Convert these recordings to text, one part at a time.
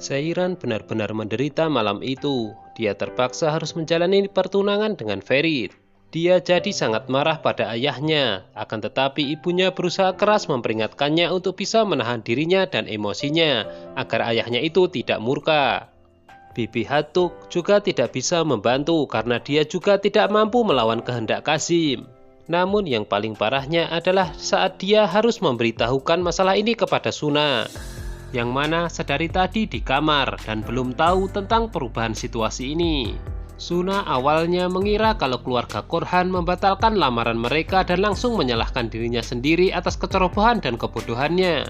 Seiran benar-benar menderita malam itu. Dia terpaksa harus menjalani pertunangan dengan Ferit. Dia jadi sangat marah pada ayahnya, akan tetapi ibunya berusaha keras memperingatkannya untuk bisa menahan dirinya dan emosinya, agar ayahnya itu tidak murka. Bibi Hatuk juga tidak bisa membantu karena dia juga tidak mampu melawan kehendak Kazim. Namun yang paling parahnya adalah saat dia harus memberitahukan masalah ini kepada Suna, yang mana sedari tadi di kamar dan belum tahu tentang perubahan situasi ini. Suna awalnya mengira kalau keluarga Korhan membatalkan lamaran mereka dan langsung menyalahkan dirinya sendiri atas kecerobohan dan kebodohannya.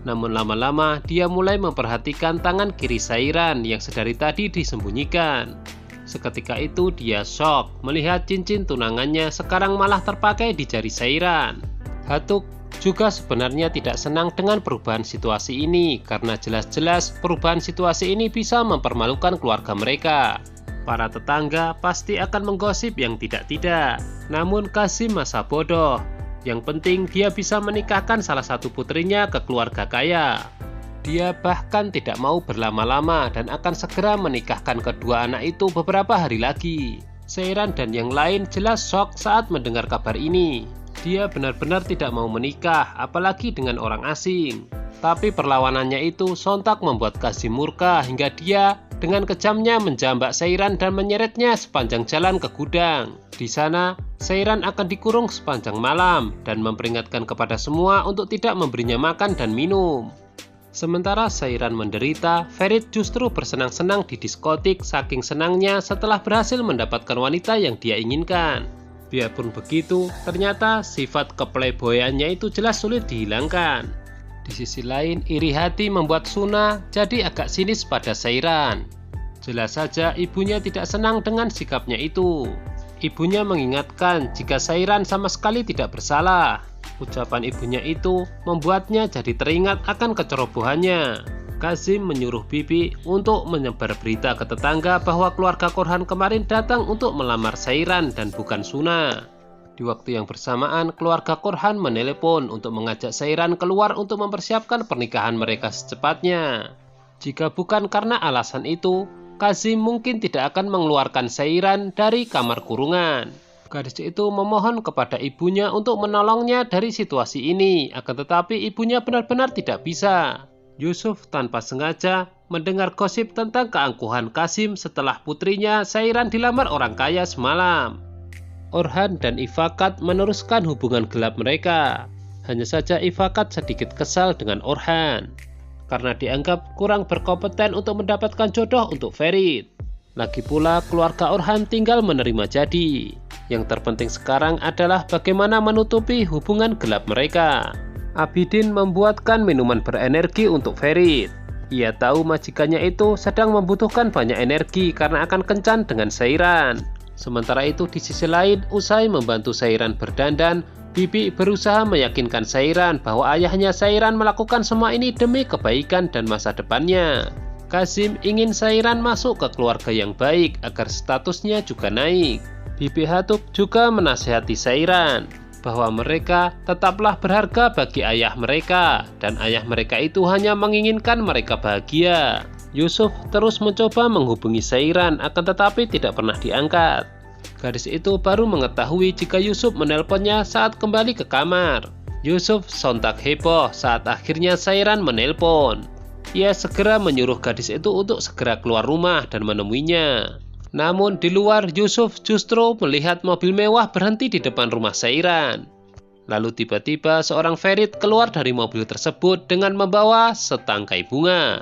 Namun lama-lama dia mulai memperhatikan tangan kiri Seiran yang sedari tadi disembunyikan. Seketika itu dia shock melihat cincin tunangannya sekarang malah terpakai di jari Seiran. Hatuk juga sebenarnya tidak senang dengan perubahan situasi ini karena jelas-jelas perubahan situasi ini bisa mempermalukan keluarga mereka. Para tetangga pasti akan menggosip yang tidak-tidak. Namun Kazim masa bodoh. Yang penting dia bisa menikahkan salah satu putrinya ke keluarga kaya. Dia bahkan tidak mau berlama-lama dan akan segera menikahkan kedua anak itu beberapa hari lagi. Seiran dan yang lain jelas shock saat mendengar kabar ini. Dia benar-benar tidak mau menikah, apalagi dengan orang asing. Tapi perlawanannya itu sontak membuat Kazim murka hingga dia dengan kejamnya menjambak Seiran dan menyeretnya sepanjang jalan ke gudang. Di sana, Seiran akan dikurung sepanjang malam dan memperingatkan kepada semua untuk tidak memberinya makan dan minum. Sementara Seiran menderita, Ferit justru bersenang-senang di diskotik saking senangnya setelah berhasil mendapatkan wanita yang dia inginkan. Biarpun begitu, ternyata sifat keplayboyannya itu jelas sulit dihilangkan. Di sisi lain, iri hati membuat Suna jadi agak sinis pada Seiran. Jelas saja ibunya tidak senang dengan sikapnya itu. Ibunya mengingatkan jika Seiran sama sekali tidak bersalah. Ucapan ibunya itu membuatnya jadi teringat akan kecerobohannya. Kazim menyuruh Bibi untuk menyebar berita ke tetangga bahwa keluarga Korhan kemarin datang untuk melamar Seiran dan bukan Suna. Di waktu yang bersamaan, keluarga Korhan menelepon untuk mengajak Seiran keluar untuk mempersiapkan pernikahan mereka secepatnya. Jika bukan karena alasan itu, Kazim mungkin tidak akan mengeluarkan Seiran dari kamar kurungan. Gadis itu memohon kepada ibunya untuk menolongnya dari situasi ini, akan tetapi ibunya benar-benar tidak bisa. Yusuf tanpa sengaja mendengar gosip tentang keangkuhan Kazim setelah putrinya Seiran dilamar orang kaya semalam. Orhan dan Ifakat meneruskan hubungan gelap mereka. Hanya saja Ifakat sedikit kesal dengan Orhan karena dianggap kurang berkompeten untuk mendapatkan jodoh untuk Ferit. Lagi pula keluarga Orhan tinggal menerima jadi. Yang terpenting sekarang adalah bagaimana menutupi hubungan gelap mereka. Abidin membuatkan minuman berenergi untuk Ferit. Ia tahu majikannya itu sedang membutuhkan banyak energi karena akan kencan dengan Seiran. Sementara itu di sisi lain, usai membantu Seiran berdandan, Bibi berusaha meyakinkan Seiran bahwa ayahnya Seiran melakukan semua ini demi kebaikan dan masa depannya. Kazim ingin Seiran masuk ke keluarga yang baik agar statusnya juga naik. Bibi Hatuk juga menasihati Seiran bahwa mereka tetaplah berharga bagi ayah mereka dan ayah mereka itu hanya menginginkan mereka bahagia. Yusuf terus mencoba menghubungi Seiran akan tetapi tidak pernah diangkat. Gadis itu baru mengetahui jika Yusuf menelponnya saat kembali ke kamar. Yusuf sontak heboh saat akhirnya Seiran menelpon. Ia segera menyuruh gadis itu untuk segera keluar rumah dan menemuinya. Namun di luar, Yusuf justru melihat mobil mewah berhenti di depan rumah Seiran. Lalu tiba-tiba seorang Ferit keluar dari mobil tersebut dengan membawa setangkai bunga.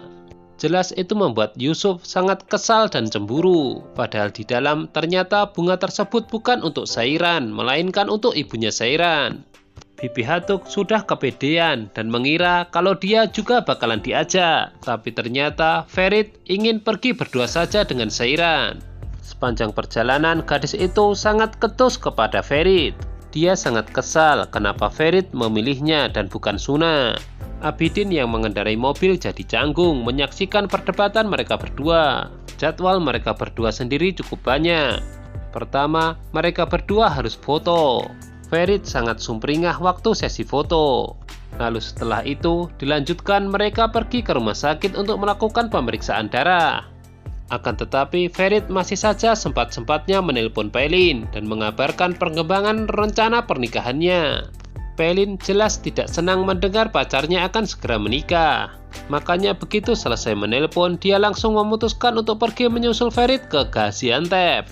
Jelas itu membuat Yusuf sangat kesal dan cemburu. Padahal di dalam ternyata bunga tersebut bukan untuk Seiran, melainkan untuk ibunya Seiran. Bibi Hatuk sudah kepedean dan mengira kalau dia juga bakalan diajak. Tapi ternyata Ferit ingin pergi berdua saja dengan Seiran. Sepanjang perjalanan, gadis itu sangat ketus kepada Ferit. Dia sangat kesal kenapa Ferit memilihnya dan bukan Suna. Abidin yang mengendarai mobil jadi canggung menyaksikan perdebatan mereka berdua. Jadwal mereka berdua sendiri cukup banyak. Pertama, mereka berdua harus foto. Ferit sangat sumringah waktu sesi foto. Lalu setelah itu dilanjutkan mereka pergi ke rumah sakit untuk melakukan pemeriksaan darah. Akan tetapi Ferit masih saja sempat-sempatnya menelpon Pelin dan mengabarkan perkembangan rencana pernikahannya. Pelin jelas tidak senang mendengar pacarnya akan segera menikah. Makanya begitu selesai menelpon, dia langsung memutuskan untuk pergi menyusul Ferit ke Gaziantep.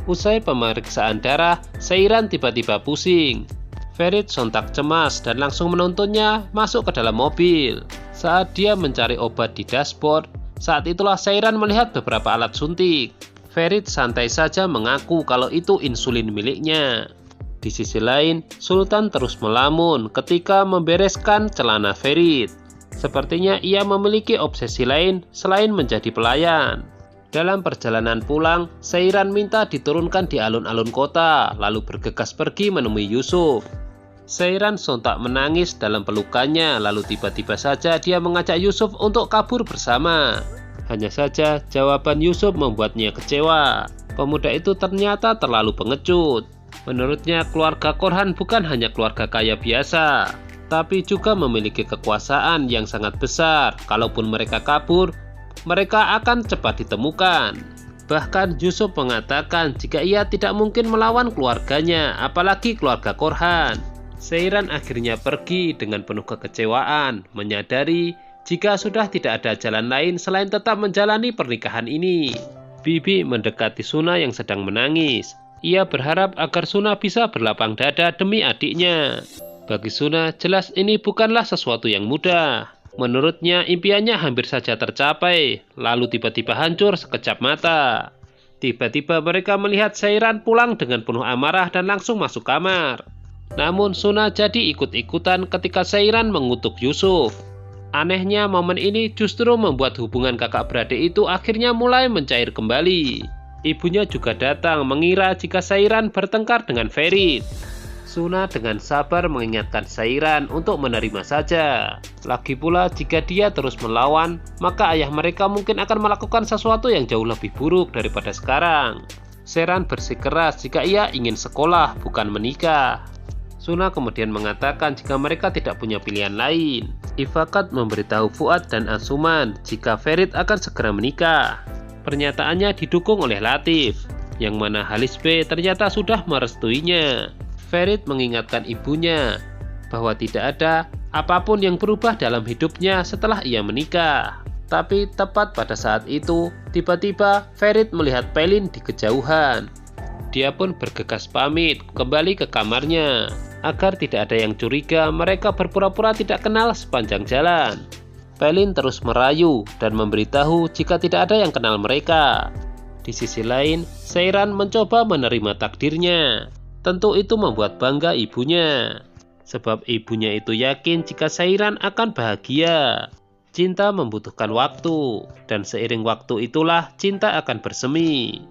Usai pemeriksaan darah, Seiran tiba-tiba pusing. Ferit sontak cemas dan langsung menuntunnya masuk ke dalam mobil. Saat dia mencari obat di dashboard, saat itulah Seiran melihat beberapa alat suntik. Ferit santai saja mengaku kalau itu insulin miliknya. Di sisi lain, Sultan terus melamun ketika membereskan celana Ferit. Sepertinya ia memiliki obsesi lain selain menjadi pelayan. Dalam perjalanan pulang, Seiran minta diturunkan di alun-alun kota, lalu bergegas pergi menemui Yusuf. Seiran sontak menangis dalam pelukannya, lalu tiba-tiba saja dia mengajak Yusuf untuk kabur bersama. Hanya saja jawaban Yusuf membuatnya kecewa. Pemuda itu ternyata terlalu pengecut. Menurutnya keluarga Korhan bukan hanya keluarga kaya biasa, tapi juga memiliki kekuasaan yang sangat besar. Kalaupun mereka kabur, mereka akan cepat ditemukan. Bahkan Yusuf mengatakan jika ia tidak mungkin melawan keluarganya, apalagi keluarga Korhan. Seiran akhirnya pergi dengan penuh kekecewaan, menyadari jika sudah tidak ada jalan lain selain tetap menjalani pernikahan ini. Bibi mendekati Suna yang sedang menangis. Ia berharap agar Suna bisa berlapang dada demi adiknya. Bagi Suna, jelas ini bukanlah sesuatu yang mudah. Menurutnya impiannya hampir saja tercapai, lalu tiba-tiba hancur sekejap mata. Tiba-tiba mereka melihat Seiran pulang dengan penuh amarah dan langsung masuk kamar. Namun Suna jadi ikut-ikutan ketika Seiran mengutuk Yusuf. Anehnya momen ini justru membuat hubungan kakak beradik itu akhirnya mulai mencair kembali. Ibunya juga datang mengira jika Seiran bertengkar dengan Ferit. Suna dengan sabar mengingatkan Seiran untuk menerima saja. Lagi pula jika dia terus melawan, maka ayah mereka mungkin akan melakukan sesuatu yang jauh lebih buruk daripada sekarang. Seiran bersikeras jika ia ingin sekolah bukan menikah. Suna kemudian mengatakan jika mereka tidak punya pilihan lain. Ifakat memberitahu Fuad dan Asuman jika Ferit akan segera menikah. Pernyataannya didukung oleh Latif, yang mana Halis B ternyata sudah merestuinya. Ferit mengingatkan ibunya bahwa tidak ada apapun yang berubah dalam hidupnya setelah ia menikah. Tapi tepat pada saat itu, tiba-tiba Ferit melihat Pelin di kejauhan. Dia pun bergegas pamit kembali ke kamarnya. Agar tidak ada yang curiga, mereka berpura-pura tidak kenal sepanjang jalan. Pelin terus merayu dan memberitahu jika tidak ada yang kenal mereka. Di sisi lain, Seiran mencoba menerima takdirnya. Tentu itu membuat bangga ibunya. Sebab ibunya itu yakin jika Seiran akan bahagia. Cinta membutuhkan waktu, dan seiring waktu itulah cinta akan bersemi.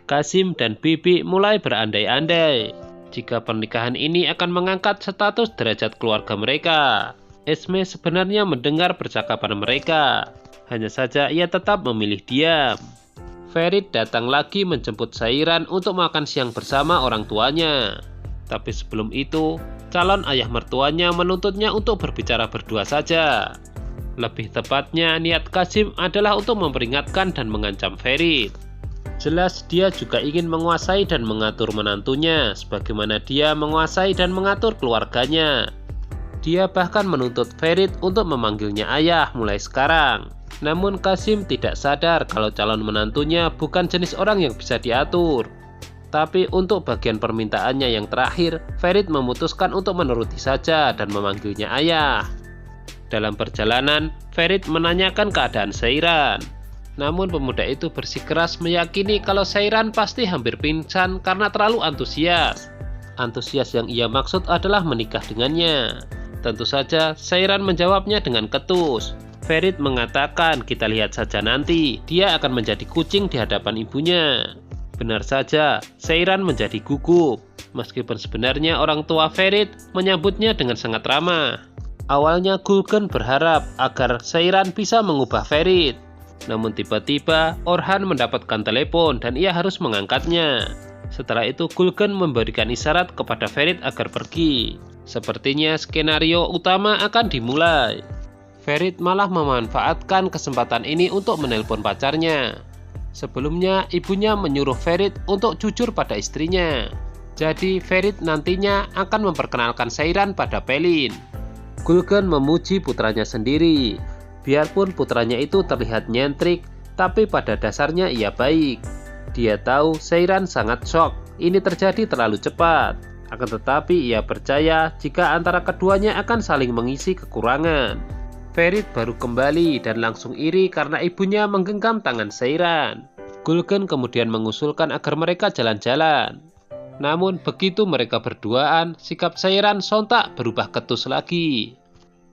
Kasim dan Bibi mulai berandai-andai jika pernikahan ini akan mengangkat status derajat keluarga mereka. Esme sebenarnya mendengar percakapan mereka, hanya saja ia tetap memilih diam. Ferit datang lagi menjemput Seiran untuk makan siang bersama orang tuanya. Tapi sebelum itu, calon ayah mertuanya menuntutnya untuk berbicara berdua saja. Lebih tepatnya, niat Kasim adalah untuk memperingatkan dan mengancam Ferit. Jelas dia juga ingin menguasai dan mengatur menantunya, sebagaimana dia menguasai dan mengatur keluarganya. Dia bahkan menuntut Ferit untuk memanggilnya ayah mulai sekarang. Namun Kasim tidak sadar kalau calon menantunya bukan jenis orang yang bisa diatur. Tapi untuk bagian permintaannya yang terakhir, Ferit memutuskan untuk menuruti saja dan memanggilnya ayah. Dalam perjalanan, Ferit menanyakan keadaan Seiran. Namun pemuda itu bersikeras meyakini kalau Seiran pasti hampir pingsan karena terlalu antusias. Antusias yang ia maksud adalah menikah dengannya. Tentu saja Seiran menjawabnya dengan ketus. Ferit mengatakan kita lihat saja nanti, dia akan menjadi kucing di hadapan ibunya. Benar saja, Seiran menjadi gugup. Meskipun sebenarnya orang tua Ferit menyambutnya dengan sangat ramah. Awalnya Gulgen berharap agar Seiran bisa mengubah Ferit. Namun tiba-tiba Orhan mendapatkan telepon dan ia harus mengangkatnya. Setelah itu Gulgen memberikan isyarat kepada Ferit agar pergi. Sepertinya skenario utama akan dimulai. Ferit malah memanfaatkan kesempatan ini untuk menelpon pacarnya. Sebelumnya ibunya menyuruh Ferit untuk jujur pada istrinya. Jadi Ferit nantinya akan memperkenalkan Seiran pada Pelin. Gulgun memuji putranya sendiri. Biarpun putranya itu terlihat nyentrik, tapi pada dasarnya ia baik. Dia tahu Seiran sangat shock, ini terjadi terlalu cepat. Akan tetapi ia percaya jika antara keduanya akan saling mengisi kekurangan. Ferit baru kembali dan langsung iri karena ibunya menggenggam tangan Seiran. Gulgun kemudian mengusulkan agar mereka jalan-jalan. Namun begitu mereka berduaan, sikap Seiran sontak berubah ketus lagi.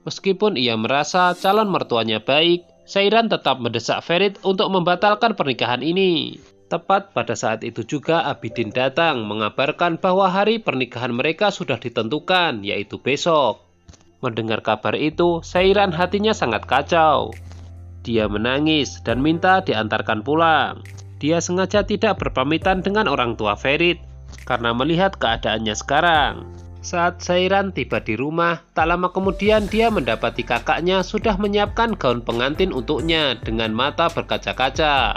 Meskipun ia merasa calon mertuanya baik, Seiran tetap mendesak Ferit untuk membatalkan pernikahan ini. Tepat pada saat itu juga Abidin datang mengabarkan bahwa hari pernikahan mereka sudah ditentukan, yaitu besok. Mendengar kabar itu, Seiran hatinya sangat kacau. Dia menangis dan minta diantarkan pulang. Dia sengaja tidak berpamitan dengan orang tua Ferit karena melihat keadaannya sekarang. Saat Seiran tiba di rumah, tak lama kemudian dia mendapati kakaknya sudah menyiapkan gaun pengantin untuknya dengan mata berkaca-kaca.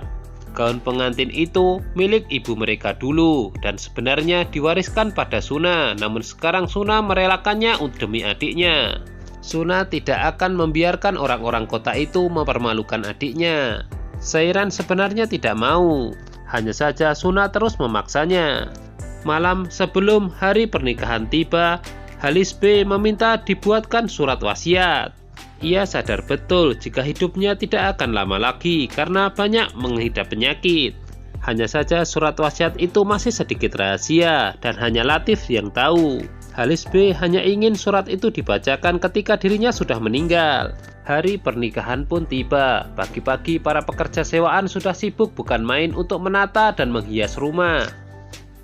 Gaun pengantin itu milik ibu mereka dulu dan sebenarnya diwariskan pada Suna, namun sekarang Suna merelakannya demi adiknya. Suna tidak akan membiarkan orang-orang kota itu mempermalukan adiknya. Seiran sebenarnya tidak mau, hanya saja Suna terus memaksanya. Malam sebelum hari pernikahan tiba, Halis B meminta dibuatkan surat wasiat. Ia sadar betul jika hidupnya tidak akan lama lagi karena banyak mengidap penyakit. Hanya saja surat wasiat itu masih sedikit rahasia dan hanya Latif yang tahu. Halis B hanya ingin surat itu dibacakan ketika dirinya sudah meninggal. Hari pernikahan pun tiba. Pagi-pagi para pekerja sewaan sudah sibuk bukan main untuk menata dan menghias rumah.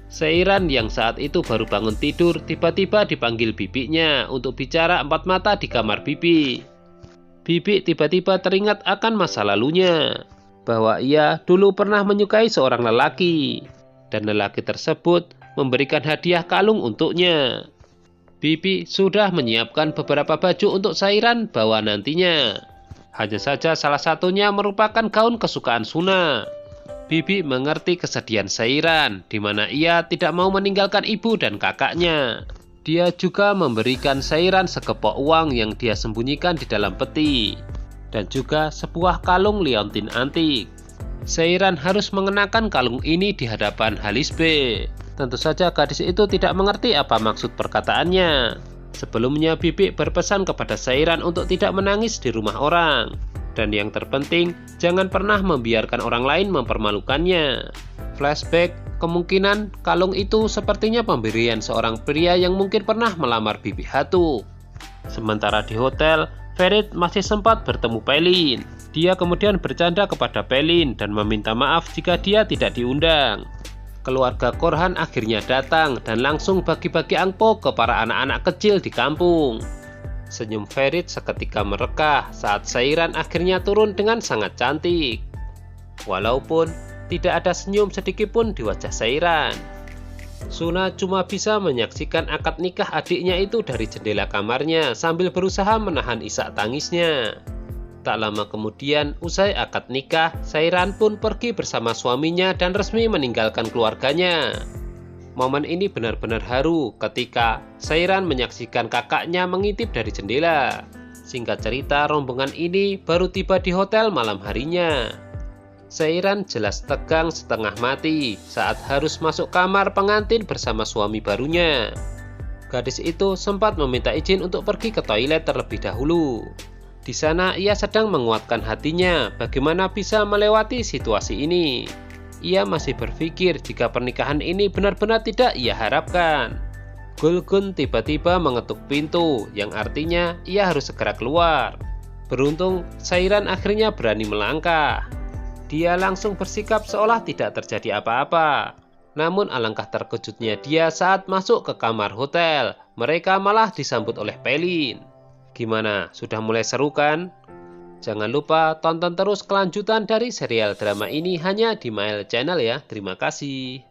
Seiran yang saat itu baru bangun tidur tiba-tiba dipanggil bibinya untuk bicara empat mata di kamar bibi. Bibi tiba-tiba teringat akan masa lalunya, bahwa ia dulu pernah menyukai seorang lelaki, dan lelaki tersebut memberikan hadiah kalung untuknya. Bibi sudah menyiapkan beberapa baju untuk Seiran bawa nantinya. Hanya saja salah satunya merupakan gaun kesukaan Suna. Bibi mengerti kesedihan Seiran, di mana ia tidak mau meninggalkan ibu dan kakaknya. Dia juga memberikan Seiran sekepok uang yang dia sembunyikan di dalam peti, dan juga sebuah kalung liontin antik. Seiran harus mengenakan kalung ini di hadapan Halis B. Tentu saja gadis itu tidak mengerti apa maksud perkataannya. Sebelumnya Bibi berpesan kepada Seiran untuk tidak menangis di rumah orang. Dan yang terpenting, jangan pernah membiarkan orang lain mempermalukannya. Flashback, kemungkinan kalung itu sepertinya pemberian seorang pria yang mungkin pernah melamar Bibi Hatu. Sementara di hotel, Ferit masih sempat bertemu Pelin. Dia kemudian bercanda kepada Pelin dan meminta maaf jika dia tidak diundang. Keluarga Korhan akhirnya datang dan langsung bagi-bagi angpau ke para anak-anak kecil di kampung. Senyum Ferit seketika merekah saat Seiran akhirnya turun dengan sangat cantik. Walaupun tidak ada senyum sedikitpun di wajah Seiran. Suna cuma bisa menyaksikan akad nikah adiknya itu dari jendela kamarnya sambil berusaha menahan isak tangisnya. Tak lama kemudian, usai akad nikah, Seiran pun pergi bersama suaminya dan resmi meninggalkan keluarganya. Momen ini benar-benar haru ketika Seiran menyaksikan kakaknya mengintip dari jendela. Singkat cerita, rombongan ini baru tiba di hotel malam harinya. Seiran jelas tegang setengah mati saat harus masuk kamar pengantin bersama suami barunya. Gadis itu sempat meminta izin untuk pergi ke toilet terlebih dahulu. Di sana ia sedang menguatkan hatinya bagaimana bisa melewati situasi ini. Ia masih berpikir jika pernikahan ini benar-benar tidak ia harapkan. Gulgun tiba-tiba mengetuk pintu, yang artinya ia harus segera keluar. Beruntung, Seiran akhirnya berani melangkah. Dia langsung bersikap seolah tidak terjadi apa-apa. Namun alangkah terkejutnya dia saat masuk ke kamar hotel. Mereka malah disambut oleh Pelin. Gimana, sudah mulai seru kan? Jangan lupa tonton terus kelanjutan dari serial drama ini hanya di Mail Channel ya. Terima kasih.